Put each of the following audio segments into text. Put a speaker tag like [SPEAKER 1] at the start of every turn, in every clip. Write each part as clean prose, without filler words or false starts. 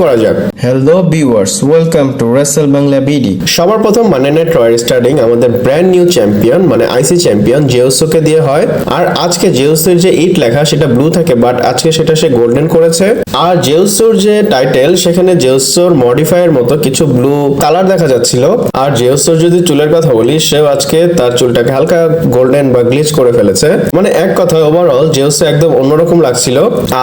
[SPEAKER 1] করা যাক।
[SPEAKER 2] Hello viewers, welcome to Rachel Bangla BD.
[SPEAKER 1] সবার প্রথম মানডে নাইট রয়্যাল স্টার্টিং আমাদের ব্র্যান্ড নিউ চ্যাম্পিয়ন মানে আইসি চ্যাম্পিয়ন জেউসোকে দিয়ে হয়। আর আজকে জেউসোর যে ইট লেখা সেটা ব্লু থাকে, বাট আজকে সেটা সে গোল্ডেন করেছে। আর জেউসোর যে টাইটেল সেখানে জেউসোর মডিফায়ার মতো কিছু ব্লু কালার দেখা যাচ্ছিল। আর জেউসোর যদি চুলের কথা বলি, সেও আজকে তার চুলটাকে হালকা গোল্ডেন বা গ্লিচ করে ফেলেছে। মানে এক কথায় ওভারঅল জেউসো একদম অন্যরকম লাগছিল।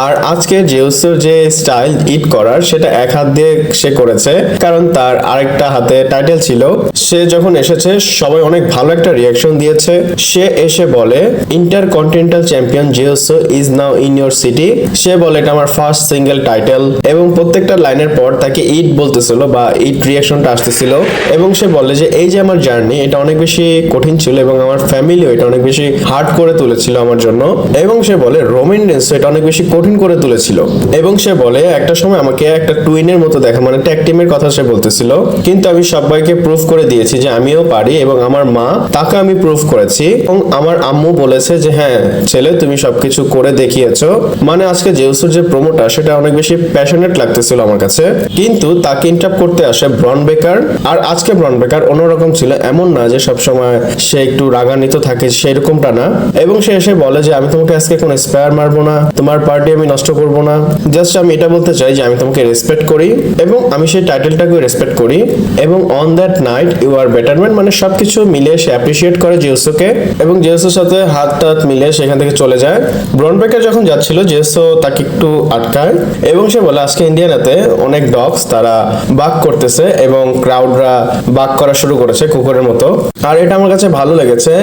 [SPEAKER 1] আর আজকে জেউসোর যে স্টাইল ইট করার সেটা এক হাত দিয়ে সে করেছে, কারণ তার আরেকটা হাতে টাইটেল ছিল। সে যখন এসেছে সবাই অনেক ভালো একটা রিয়াকশন দিয়েছে। সে এসে বলে intercontinental champion Jey Uso is now in your city. সে বলে এটা আমার ফার্স্ট সিঙ্গেল টাইটেল, এবং প্রত্যেকটা লাইনের পর তাকে ইট বলতেছিল বা ইট রিয়াকশনটা আসতেছিল। এবং সে বলে যে এই যে আমার জার্নি এটা অনেক বেশি কঠিন ছিল এবং আমার ফ্যামিলিও এটা অনেক বেশি হার্ড করে তুলেছিল আমার জন্য। এবং সে বলে রোমান রেন্স এটা অনেক বেশি কঠিন করে তুলেছিল। এবং সে বলে একটা সময় আমাকে একটা টুইনের মতো দেখা, মানে ট্যাগ টিমের কথা সে বলতেছিল, কিন্তু আমি সবাইকে প্রুফ করে দিয়েছি যে আমিও পারি, এবং আমার মা তাকে আমি প্রুফ করেছি। এবং আমার আম্মু বলেছে যে হ্যাঁ ছেলে তুমি সবকিছু করে দেখিয়েছো। মানে আজকে জেউসোর যে প্রোমোটা সেটা অনেক বেশি প্যাশনেট লাগতেছিল আমার কাছে। কিন্তু তাকে ইন্টারাপ্ট করতে আসে ব্রন বেকার। আর আজকে ব্রন বেকার অন্যরকম ছিল, এমন না যে সবসময় সে একটু রাগান্বিত থাকে, সেরকমটা না। এবং সে এসে বলে যে আমি তোমাকে আজকে কোনো স্পেয়ার মারবো না, তোমার পার্টি আমি নষ্ট করবো না, জাস্ট আমি এটা বলতে চাই যে আমি তোমাকে রেসপেক্ট করি এবং আমি সেই টাইটেলটাকে রেসপেক্ট করি। এবং on that night you are better man, মানে সবকিছু মিলে সে অ্যাপ্রিসিয়েট করে জেউসোকে এবং জেউসোর সাথে হাত টাত মিলে সেখান থেকে চলে যায়। ব্রন বেকার যখন যাচ্ছিল জেউসো তাকে একটু আটকায় এবং সে বলে আজকে ইন্ডিয়ানাতে অনেক ডগস তারা বাক করতেছে এবং ক্রাউডরা বাক করা শুরু করেছে কুকুরের মতো। আর এটা আমার কাছে ভালো লেগেছে।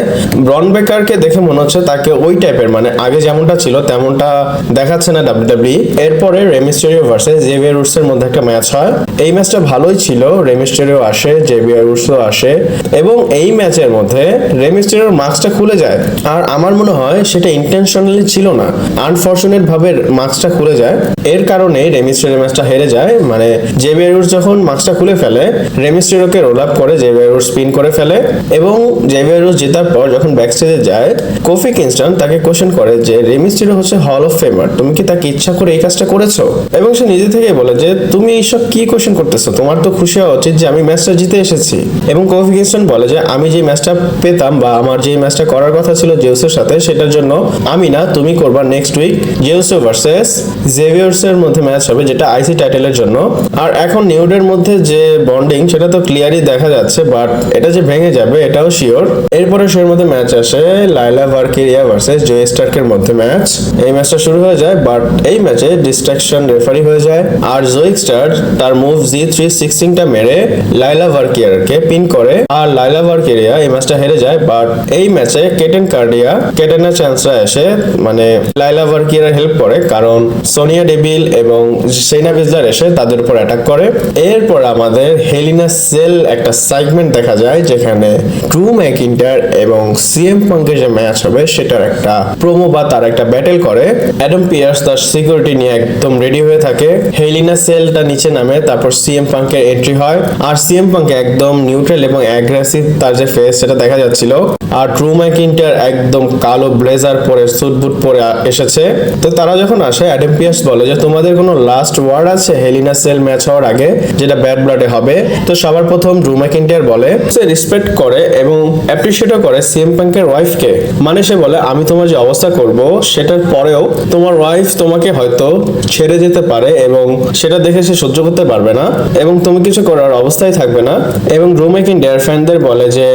[SPEAKER 1] ব্রন বেকারকে দেখে মনে হচ্ছে তাকে ওই টাইপের, মানে আগে যেমনটা ছিল তেমনটা দেখাচ্ছে না ডাব্লিউডাব্লিউ। এরপরে রে মিস্টেরিও ভার্সেস জেভিয়ার উডসের মধ্যে একটা ম্যাচ হয়। এই ম্যাচটা ভালোই ছিল, রে মিস্টেরিও আসে, জেভিয়ার উডসও আসে এবং এই ম্যাচের মধ্যে রে মিস্টেরিওর মাস্কটা খুলে যায়। আর আমার মনে হয় সেটা ইন্টেনশনালি ছিল না, আনফরচুনেট ভাবে মাস্কটা খুলে যায়। এর কারণে রে মিস্টেরিও ম্যাচটা হেরে যায়। মানে জেভিয়ার উডস যখন মাস্কটা খুলে ফেলে, রে মিস্টেরিওকে রোল আপ করে জেভিয়ার উডস স্পিন করে ফেলে এবং জেভিয়ার উডস জেতার পর যখন ব্যাকস্টেজে যায়, কোফি কিংস্টন তাকে কোশ্চেন করে যে রে মিস্টেরিও হচ্ছে হল অফ ফেমার, তুমি কি তাকে ইচ্ছা করে এই কাজটা করেছো? এবং সে নিজে থেকে বলে যে তুমি এইসব কি কোশ্চেন করতেছো, তোমার তো খুশি হওয়া উচিত যে আমি ম্যাচটা জিতে এসেছি। এবং কোফি কিংস্টন বলে যে আমি যে ম্যাচটা পেতাম বা আমার যে ম্যাচটা করার কথা ছিল জেউসের সাথে, সেটার জন্য আমি না, তুমি করবা নেক্সট উইক জেউসো ভার্সেস জেভিয়ার্স এর মধ্যে ম্যাচ হবে, যেটা আইসি টাইটেলের জন্য। আর এখন নিউডের মধ্যে যে বন্ডিং সেটা তো ক্লিয়ারই দেখা যাচ্ছে, বাট এটা যে ভেঙে যাবে এটাও শিওর। এরপরে শোর মধ্যে ম্যাচ আসে লাইলা ভারকেরিয়া ভার্সেস জয় স্টার্কের মধ্যে ম্যাচ। এই ম্যাচটা শুরু হয়ে যায়, বাট এই ম্যাচে ডিস্ট্রাকশন রেফারি হয়ে যায় আর জয় স্টার্ক তার মুভ G316টা মেরে লাইলা ভারকেরিয়াকে পিন করে আর লাইলা ভারকেরিয়া এই ম্যাচটা হেরে যায়। বাট এই ম্যাচে কেটেনের চান্সরা এসে মানে লাইলা ভারকেরিয়ার হেল্প করে, কারণ সোনিয়া ডেভিল এবং সেইনা বিজলার এসে তাদের উপর অ্যাটাক করে। এরপর আমাদের হেলিনা সেল একটা সেগমেন্ট দেখা যায় যেখানে ড্রু ম্যাকিন্টায়ার এবং সিএম পাঙ্কের যে ম্যাচ হবে সেটার একটা প্রোমো বা তার একটা ব্যাটেল করে। অ্যাডাম পিয়ার্স তার সিকিউরিটি নিয়ে একদম রেডি হয়ে থাকে। হেলিনা সেলটা নিচে নামে, তারপর সিএম পাঙ্কের এন্ট্রি হয় আর সিএম পাঙ্ক একদম নিউট্রাল এবং অ্যাগ্রেসিভ তার যে ফেস সেটা দেখা যাচ্ছিল। আর ড্রু ম্যাকিন্টায়ার একদম কালো ব্লেজার পরে স্যুট বুট পরে এসেছে। তো তারা যখন আসে অ্যাডাম পিয়ার্স বলে যে তোমাদের কোনো লাস্ট ওয়ার্ড আছে হেলিনা সেল ম্যাচ হওয়ার আগে, যেটা ব্যাড ব্লাডে হবে? তো সবার প্রথম ড্রু ম্যাকিন্টায়ার বলে সে রেসপেক্ট করে এবং অ্যাপ্রিশিয়েটও করে সিএম পাঙ্কের ওয়াইফকে। মানে সে বলে আমি তোমার যে অবস্থা করব সেটার পরেও তোমার ওয়াইফ তোমাকে হয়তো ছেড়ে যেতে পারে এবং সেটা দেখে সে সহ্য করতে পারবে না এবং তুমি কিছু করার অবস্থায় থাকবে না। এবং ড্রু ম্যাকিন্টায়ার ফ্যানদের বলে যে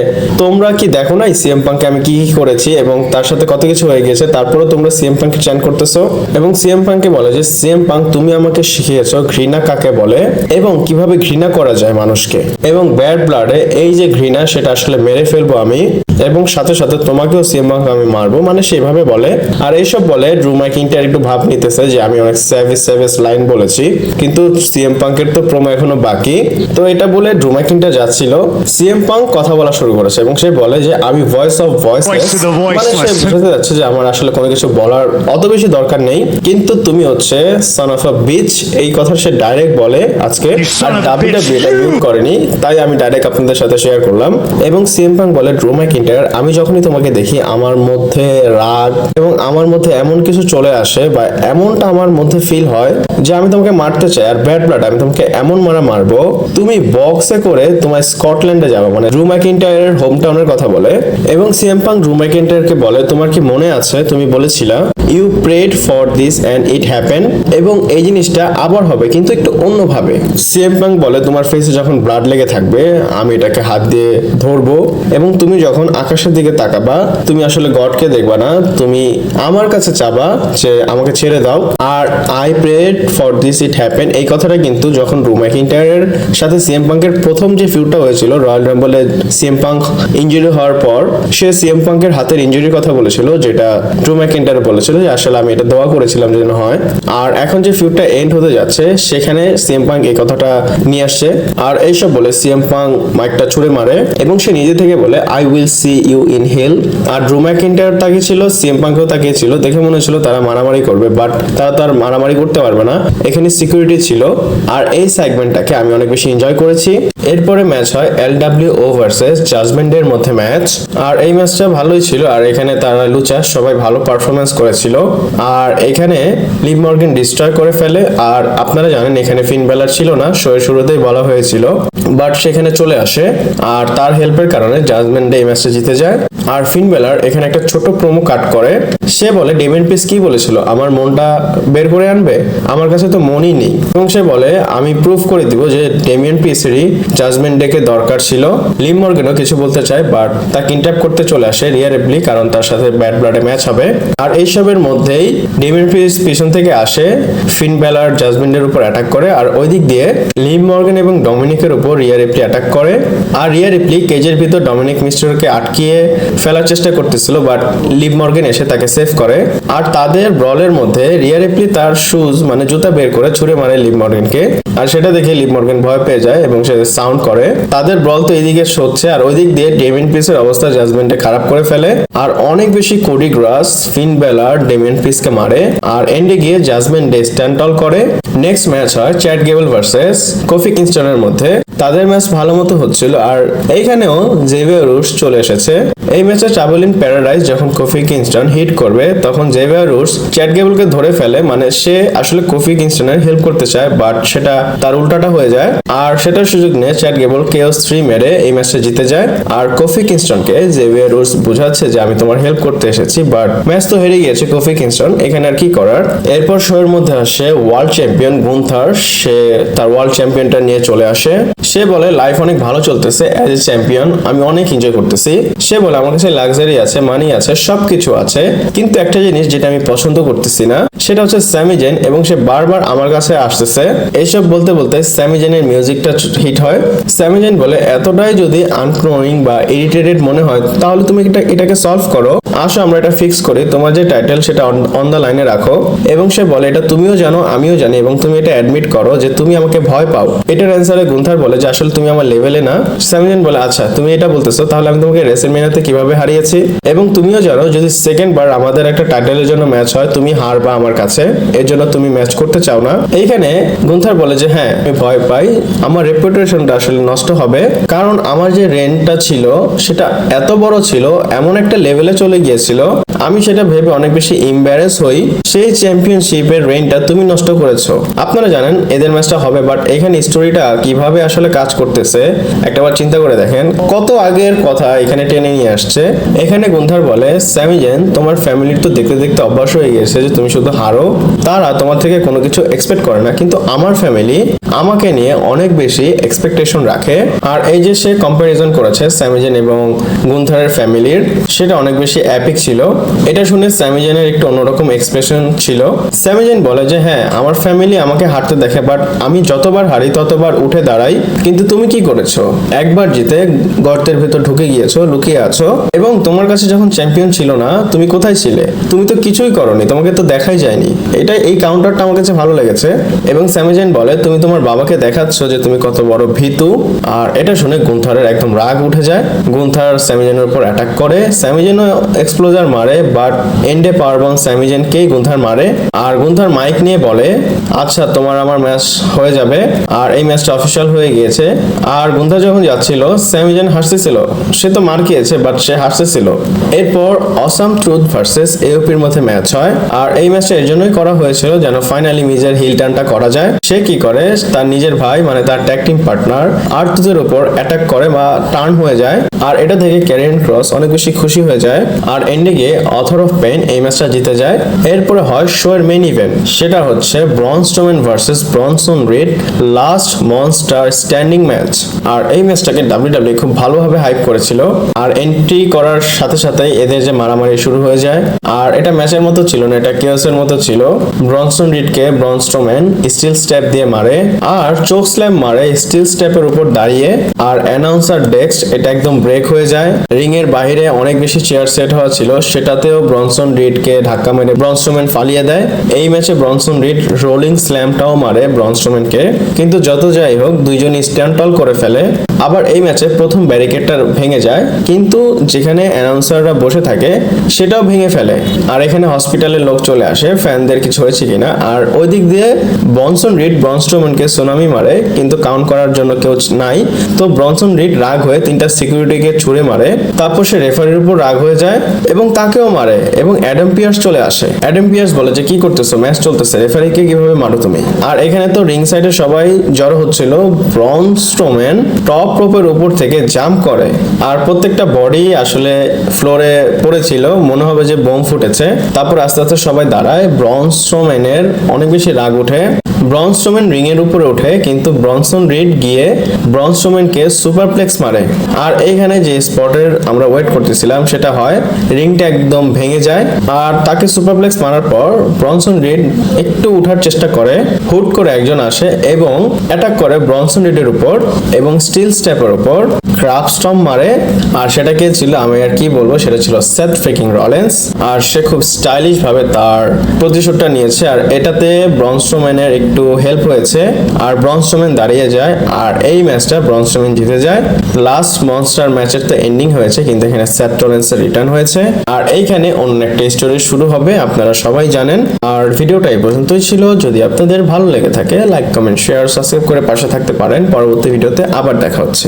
[SPEAKER 1] তোমরা কি দেখো না সিএম পাঙ্কে আমি কি করেছি এবং তার সাথে কত কিছু হয়ে গেছে, তারপরেও তোমরা সিএম পাঙ্কে চ্যান করতেছো। এবং সিএম পাঙ্কে বলে যে সিএম পাঙ্ক তুমি আমাকে শিখিয়েছো ঘৃণা কাকে বলে এবং কিভাবে ঘৃণা করা যায় মানুষকে, এবং ব্যাড ব্লাডে এই যে ঘৃণা সেটা আসলে মেরে ফেলবো আমি, এবং সাথে সাথে তোমাকেও সিএম পাঙ্ক আমি মারবো, মানে সেভাবে বলে। আর এইসব বলে ড্রু ম্যাকিন্টায়ার একটু ভাব নিতেছে যে আমি অনেক সেভিস লাইন বলেছি, কিন্তু সিএম পাঙ্কের তো প্রোমো এখনো বাকি। তো এটা বলে ড্রু ম্যাকিন্টায়ার যাচ্ছিল, সিএম পাঙ্ক কথা বলা শুরু করেছে এবং সে বলে যে আমি ভয়েস অফ ভয়েসলেস, মানে সে বুঝাতে যাচ্ছে যে আমার আসলে কোনো কিছু বলার অত বেশি দরকার নেই, কিন্তু তুমি হচ্ছে সন অফ আ বিচ, এই কথা সে ডাইরেক্ট বলে আজকে। আর ডাব্লিউডাব্লিউ এটা মিউট করেনি, তাই আমি ডাইরেক্ট আপনাদের সাথে শেয়ার করলাম। এবং সিএম পাঙ্ক বলে ড্রু ম্যাকিন্টায়ার ম্যাকিন্টায়ার, আমি যখনই তোমাকে দেখি আমার মধ্যে রাগ এবং আমার মধ্যে এমন কিছু চলে আসে বা এমনটা আমার মধ্যে ফিল হয় যে আমি তোমাকে মারতে চাই। আর ব্যাড ব্লাড, আমি তোমাকে এমন মারবো তুমি বক্সে করে তোমার স্কটল্যান্ডে যাবে, মানে ড্রু ম্যাকিন্টায়ারের হোম টাউনের কথা বলে। এবং সিএম পাঙ্ক ড্রু ম্যাকিন্টায়ারকে বলে, তোমার কি মনে আছে তুমি বলেছিলা you prayed for this and it happen, এবং এই জিনিসটা আবার হবে কিন্তু একটু অন্যভাবে। সিএম পাঙ্ক বলে, তোমার ফেসে যখন ব্লাড লেগে থাকবে আমি এটাকে হাত দিয়ে ধরবো, এবং তুমি যখন আকাশের দিকে তাকাবা তুমি আসলে গডকে দেখবা না, তুমি আমার কাছে চাবা যে আমাকে ছেড়ে দাও। আর I prayed for this it happen, এই কথাটা কিন্তু যখন ড্রু ম্যাকিন্টায়ারের সাথে সিএম পাঙ্কের প্রথম যে ফিউডটা হয়েছিল রয়্যাল রাম্বলে, সিএম পাঙ্ক ইনজুরি হওয়ার পর সে সিএম পাঙ্কের হাতের ইনজুরির কথা বলেছিল, যেটা ড্রু ম্যাকিন্টায়ার বলেছিল যে আসলে আমি এটা দোয়া করেছিলাম যেন হয়। আর এখন যে ফিউডটা এন্ড হতে যাচ্ছে সেখানে সিএম পাঙ্ক এই কথাটা নিয়ে আসছে, আর এইসব বলে সিএম পাঙ্ক মাইকটা ছুড়ে মারে এবং সে নিজে থেকে বলে I will see you in hell. আর ড্রু ম্যাকিন্টায়ার তাকিয়েছিল, সিএম পাঙ্কও তাকিয়েছিল, দেখে মনে হচ্ছিল তারা মারামারি করবে, বাট তারা তো আর মারামারি করতে পারবে না, এখানে সিকিউরিটি ছিল। আর এই সেগমেন্টটাকে আমি অনেক বেশি এনজয় করেছি। এরপরে ম্যাচ হয় LWO ভার্সেস জাজমেন্ট এর মধ্যে ম্যাচ, আর এই ম্যাচটা ভালোই ছিল। আর এখানে তারা লুচা সবাই ভালো পারফরমেন্স করেছিল, আর এখানে লিভ মর্গান ডিস্ট্রয় করে ফেলে। আর আপনারা জানেন এখানে ফিন বেলার ছিল না, শোয়ের শুরুতেই বলা হয়েছিল, বাট সেখানে চলে আসে আর তার হেল্পের কারণে জাজমেন্ট এই ম্যাচটা জিতে যায়। আর ফিন বেলার এখানে একটা ছোট প্রোমো কাট করে, সে বলে ডেমিয়ান প্রিস্ট কি বলেছিল, আমার মনটা বের করে আনবে, আমার কাছে তো মনই নেই। এবং সে বলে আমি প্রুফ করে দিব যে ডেমিয়ান প্রিস্টেরই জাজমেন্ট ডেকে দরকার ছিল। লিভ মর্গানও কিছু বলতে চায়, বাট তাকে ইন্টারাপ্ট করতে চলে আসে রিয়া রিপ্লি, কারণ তার সাথে ব্যাড ব্লাডে ম্যাচ হবে। আর এইসবের মধ্যেই ডেমিয়ান প্রিস্ট পিছন থেকে আসে, ফিন বেলার জাজমেন্টের উপর অ্যাটাক করে, আর ওই দিক দিয়ে লিভ মর্গান এবং ডমিনিকের উপর রিয়া রিপ্লি অ্যাটাক করে। আর রিয়া রিপ্লি কেজের ভিতর ডমিনিক মিস্টারকে আটকিয়ে ফেলার চেষ্টা করতেছিল, বাট লিভ মর্গান এসে তাকে সেভ করে। আর তাদের ব্রলের মধ্যে রিয়া রিপ্লি তার শুজ মানে জুতা বের করে ছুঁড়ে মারে লিভ মর্গানকে, আর সেটা দেখে লিভ মর্গান ভয় পেয়ে যায় এবং সে সাউন্ড করে। তাদের ব্রল তো এইদিকে সচ্ছে, আর ওই দিক দিয়ে ডেমিয়ান প্রিস্টের অবস্থা জাজমেন্টে খারাপ করে ফেলে। আর অনেক বেশি কোডি গ্রাস ফিন বেলার ডেমিয়ান প্রিস্টকে মারে, আর এন্ডে গিয়ে জাজমেন্ট ডে স্ট্যান্ড টল করে। নেক্সট ম্যাচ হয় চ্যাট গেবল ভার্সেস কোফি কিংস্টনের মধ্যে। তাদের ম্যাচ ভালো মতো হচ্ছিল, আর এইখানেও জেভিয়ার রুডস চলে এসেছে। এই ম্যাচে ট্রাবল ইন প্যারাডাইস যখন কোফি কিংস্টন হিট করবে তখন জেভিয়ার রুডস চ্যাট গেবলকে ধরে ফেলে, মানে সে আসলে কোফি কিংস্টনের হেল্প করতে চায়, বাট সেটা তার উল্টাটা হয়ে যায়। আর সেটার সুযোগ নিয়ে চ্যাট গেবল কেওস 3 মেরে এই ম্যাচটা জিতে যায়। আর কোফি কিংস্টনকে জেভিয়ার রুডস বোঝাচ্ছে যে আমি তোমার হেল্প করতে এসেছি, বাট ম্যাচ তো হেরে গিয়েছে কোফি কিংস্টন, এখানে আর কি করার। এরপর শোয়ের মধ্যে আসে ওয়ার্ল্ড চ্যাম্পিয়ন গুন্থার, সে তার ওয়ার্ল্ড চ্যাম্পিয়নটা নিয়ে চলে আসে। সে বলে লাইফ অনেক ভালো চলতেছে অ্যাজ এ চ্যাম্পিয়ন, আমি অনেক এনজয় করতেছি। সে বলে আমার কাছে লাক্সারি আছে, মানি আছে, সবকিছু আছে, কিন্তু একটা জিনিস যেটা আমি পছন্দ করতেছি না সেটা হচ্ছে স্যামি জেন, এবং সে বারবার আমার কাছে আসতেছে। এইসব বলতে বলতে স্যামি জেনের মিউজিকটা হিট হয়। স্যামি জেন বলে এতটাই যদি আনক্নোয়িং বা ইরিটেটেড মনে হয় তাহলে তুমি এটাকে সলভ করো, আসো আমরা এটা ফিক্স করি, তোমার যে টাইটেল সেটা অন দ্য লাইনে রাখো। এবং সে বলে এটা তুমিও জানো আমিও জানি, এবং তুমি এটা অ্যাডমিট করো যে তুমি আমাকে ভয় পাও। এটার অ্যান্সারে গুন্থার বলে যে আসলে তুমি আমার লেভেলে না। স্যামি জেন বলে আচ্ছা তুমি এটা বলতেছো, তাহলে আমি তোমাকে রেসলম্যানিয়াতে কিভাবে হারিয়েছি, এবং তুমিও জানো যদি সেকেন্ড বার আমাদের একটা টাইটেলের জন্য ম্যাচ হয় তুমি হারবা আমার কাছে, এর জন্য তুমি ম্যাচ করতে চাও না। এইখানে গুন্থার বলে যে হ্যাঁ আমি ভয় পাই, আমার রেপুটেশনটা আসলে নষ্ট হবে, কারণ আমার যে রেন্টটা ছিল সেটা এত বড় ছিল, এমন একটা লেভেলে চলে গিয়েছিল, আমি সেটা ভেবে অনেক বেশি এম্বারেস হই। সেই চ্যাম্পিয়নশিপের রেইনটা তুমি নষ্ট করেছো। আপনারা জানেন এদের ম্যাচটা হবে, বাট এখানে স্টোরিটা কিভাবে আসলে কাজ করতেছে একটাবার চিন্তা করে দেখেন, কত আগের কথা এখানে টেনে নিয়ে আসছে। এখানে গুন্থার বলে স্যামি জেন তোমার ফ্যামিলির তো দেখতে দেখতে অভ্যাস হয়ে গেছে যে তুমি শুধু হারো, তারা তোমার থেকে কোনো কিছু এক্সপেক্ট করে না, কিন্তু আমার ফ্যামিলি আমাকে নিয়ে অনেক বেশি এক্সপেকটেশন রাখে। আর এই যে সে কম্প্যারিজন করেছে স্যামি জেন এবং গুন্থারের ফ্যামিলির, সেটা অনেক বেশি অ্যাপিক ছিল। এটা শুনে স্যামি জেনের একটু অন্যরকম এক্সপ্রেশন ছিল। স্যামি জেন বলে যে হ্যাঁ আমার ফ্যামিলি আমাকে হারতে দেখে, বাট আমি যতবার হারি ততবার উঠে দাঁড়াই, কিন্তু তুমি কি করেছো, একবার জিতে গর্তের ভেতর ঢুকে গিয়েছো, লুকিয়ে আছো, এবং তোমার কাছে যখন চ্যাম্পিয়ন ছিল না তুমি কোথায় ছিলে, তুমি তো কিছুই করোনি, তোমাকে তো দেখাই যায়নি। এই কাউন্টারটা আমার কাছে ভালো লেগেছে। এবং স্যামি জেন বলে তুমি তোমার বাবাকে দেখাচ্ছ যে তুমি কত বড় ভীতু। আর এটা শুনে গুন্থারের একদম রাগ উঠে যায়। গুন্থার স্যামি জেনের উপর অ্যাটাক করে, স্যামি জেনও এক্সপ্লোজার মারে, বাট এন্ডে পাওয়ারবম স্যামি জেনকেই গুন্থার মারে। আর গুন্থার মাইক নিয়ে বলে আচ্ছা তোমার আমার ম্যাচ হয়ে যাবে, আর এই ম্যাচটা অফিসিয়াল হয়ে গিয়েছে। আর গুন্থার যখন যাচ্ছিল স্যামি জেন হাসতেছিল, সে তো মার খেয়েছে বাট সে হাসতেছিল। এরপর অসাম ট্রুথ ভার্সেস এওপির মধ্যে ম্যাচ হয়, আর এই ম্যাচটা এর জন্যই করা হয়েছিল যেন ফাইনালি মিজের হিল টার্নটা করা যায়। সে কি করে তার নিজের ভাই মানে তার ট্যাগ টিম পার্টনার আর্টুথের উপর অ্যাটাক করে বা টার্ন হয়ে যায়, আর এটা থেকে ক্যারিয়ান ক্রস অনেক বেশি খুশি হয়ে যায়। আর এন্ডে গিয়ে অথর অফ পেইন এই ম্যাচটা জিতে যায়। এরপরে হয় শো এর মেইন ইভেন্ট, সেটা হচ্ছে Braun Strowman versus Bronson Reed last monster standing match. আর এই ম্যাচটাকে ডাব্লিউডাব্লিউ খুব ভালোভাবে হাইপ করেছিল, আর এন্ট্রি করার সাথে সাথে এদের যে মারামারি শুরু হয়ে যায়। আর এটা ম্যাচের মতো ছিল না, এটা কেওসের মতো ছিল। ব্রনসন রিডকে ব্রন স্ট্রোম্যান স্টিল স্টেপ দিয়ে মারে আর চোক স্ল্যাম মারে স্টিল স্টেপের উপর দাঁড়িয়ে। আর অ্যানাউন্সার ডেস্ক এটা একদম ব্রেক হয়ে যায়। রিং এর বাইরে অনেক বেশি চেয়ার সেট হওয়া ছিল, সেটাতেও ব্রনসন রিডকে ধাক্কা মেরে ব্রন স্ট্রোম্যান ফালিয়ে দেয়। এই ম্যাচে ব্রনসন রিড রোলিং স্ল্যামটাও মারে ব্রন স্ট্রোম্যানকে, কিন্তু যত যাই হোক দুইজনই স্ট্যান্ড টল করে ফেলে। আবার এই ম্যাচে প্রথম ব্যারিকেডটা ভেঙে যায়, কিন্তু যেখানে অ্যানাউন্সাররা বসে থাকে সেটাও ভেঙে ফেলে। আর এখানে হসপিটালের লোক চলে আসে ফ্যানদের কিছু হয়েছে কিনা। আর ওই দিক দিয়ে ব্রনসন রিড ব্রন স্ট্রোম্যানকে সুনামি মারে, কিন্তু কাউন্ট করার জন্য কেউ নাই। তো ব্রনসন রিড রাগ হয়ে তিনটা সিকিউরিটিকে ছুড়ে মারে, তারপর সে রেফারির উপর রাগ হয়ে যায় এবং তাকেও মারে। এবং অ্যাডাম পিয়ার্স চলে আসে। অ্যাডাম পিয়ার্স বলে যে কি করতেছো, ম্যাচ চলতেছে, রেফারিকে কিভাবে মারো তুমি। আর এখানে তো রিং সাইডে সবাই জড়ো হচ্ছিল। ব্রন স্ট্রোম্যান টপ রোপের উপর থেকে জাম্প করে, আর প্রত্যেকটা বডি আসলে ফ্লোরে পড়েছিল, মনে হবে যে বোম ফুটেছে। তারপর আস্তে আস্তে সবাই দাঁড়ায়। ব্রন স্ট্রোম্যানের অনেক বেশি রাগ ওঠে, ব্রন স্ট্রোম্যান রিং এর উপরে ওঠে, কিন্তু ব্রনসন রিড গিয়ে ব্রন স্ট্রোম্যানকে সুপারপ্লেক্স মারে। আর এইখানে যে স্পটের আমরা ওয়েট করতেছিলাম সেটা হয়, রিংটা একদম ভেঙে যায়। আর তাকে সুপারপ্লেক্স মারার পর ব্রনসন রিড একটু উঠার চেষ্টা করে, হুট করে একজন আসে এবং অ্যাটাক করে ব্রনসন রিডের উপর এবং স্টিল স্টেপের উপর ক্রাব স্টম্প মারে। আর সেটা কে ছিল আমি আর কি বলবো, সেটা ছিল সেথ ফ্রিকিং রলিন্স। আর সে খুব স্টাইলিশ ভাবে তার প্রতিশোধটা নিয়েছে, আর এটাতে ব্রন স্ট্রোম্যানের একটু হেল্প হয়েছে। আর ব্রন স্ট্রোম্যান দাঁড়িয়ে যায়, আর এই ম্যাচটা ব্রন স্ট্রোম্যান জিতে যায়। লাস্ট মনস্টার ম্যাচের তো এন্ডিং হয়েছে, কিন্তু এখানে সেথ রলিন্সের রিটার্ন হয়েছে। আর এইখানে অন্য একটা স্টোরি শুরু হবে, আপনারা সবাই জানেন। আর ভিডিওটা এই পর্যন্তই ছিল। যদি আপনাদের ভালো লেগে থাকে লাইক কমেন্ট শেয়ার সাবস্ক্রাইব করে পাশে থাকতে পারেন। পরবর্তী ভিডিওতে আবার দেখা হচ্ছে।